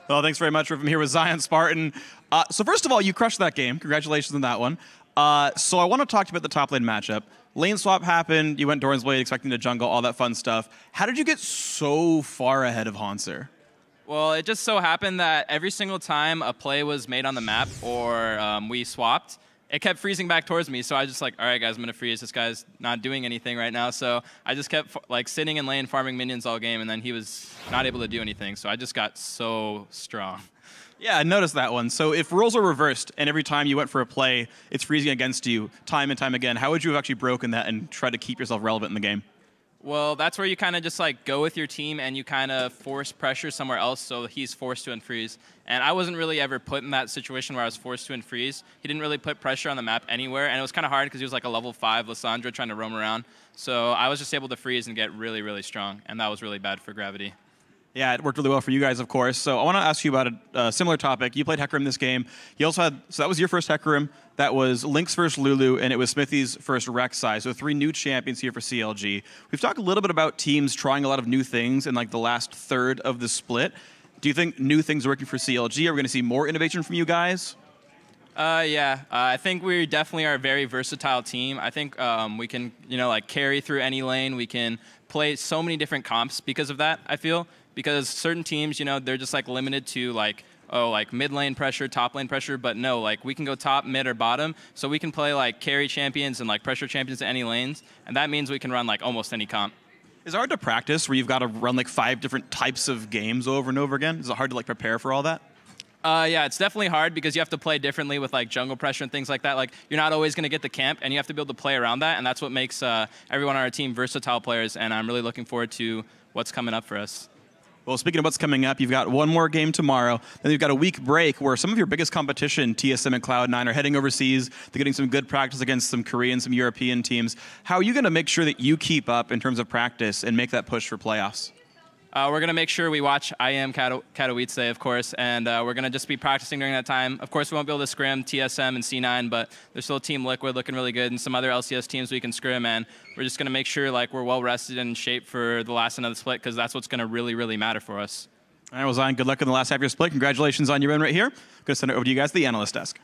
Well, thanks very much. I'm here with Zion Spartan. So first of all, you crushed that game. Congratulations on that one. So I want to talk to you about the top lane matchup. Lane swap happened. You went Doran's Blade, expecting to jungle, all that fun stuff. How did you get so far ahead of Haunser? Well, it just so happened that every single time a play was made on the map or we swapped, it kept freezing back towards me. So I was just like, all right, guys, I'm going to freeze. This guy's not doing anything right now. So I just kept like sitting in lane farming minions all game, and then he was not able to do anything. So I just got so strong. Yeah, I noticed that one. So if roles are reversed and every time you went for a play, it's freezing against you time and time again, how would you have actually broken that and tried to keep yourself relevant in the game? Well, that's where you kind of just like go with your team and you kind of force pressure somewhere else so he's forced to unfreeze. And I wasn't really ever put in that situation where I was forced to unfreeze. He didn't really put pressure on the map anywhere, and it was kind of hard because he was like a level 5 Lissandra trying to roam around. So I was just able to freeze and get really, really strong, and that was really bad for Gravity. Yeah, it worked really well for you guys, of course. So I want to ask you about a similar topic. You played Hecarim this game. You also had, so that was your first Hecarim. That was Link's first Lulu, and it was Smithy's first Rek'Sai. So 3 new champions here for CLG. We've talked a little bit about teams trying a lot of new things in like the last third of the split. Do you think new things are working for CLG? Are we going to see more innovation from you guys? Yeah, I think we definitely are a very versatile team. I think we can, like carry through any lane. We can play so many different comps because of that, I feel. Because certain teams, they're just like limited to like mid lane pressure, top lane pressure, but no, like we can go top, mid, or bottom. So we can play like carry champions and like pressure champions to any lanes, and that means we can run like almost any comp. Is it hard to practice where you've got to run like 5 different types of games over and over again? Is it hard to like prepare for all that? Yeah, it's definitely hard because you have to play differently with like jungle pressure and things like that. Like you're not always going to get the camp, and you have to be able to play around that, and that's what makes everyone on our team versatile players, and I'm really looking forward to what's coming up for us. Well, speaking of what's coming up, you've got one more game tomorrow. Then you've got a week break where some of your biggest competition, TSM and Cloud9, are heading overseas. They're getting some good practice against some Korean, some European teams. How are you going to make sure that you keep up in terms of practice and make that push for playoffs? We're going to make sure we watch IM Katowice, of course, and we're going to just be practicing during that time. Of course, we won't be able to scrim TSM and C9, but there's still Team Liquid looking really good and some other LCS teams we can scrim, and we're just going to make sure like we're well rested and in shape for the last end of the split because that's what's going to really, really matter for us. All right, well, Zion, good luck in the last half of your split. Congratulations on your win right here. I'm going to send it over to you guys, the analyst desk.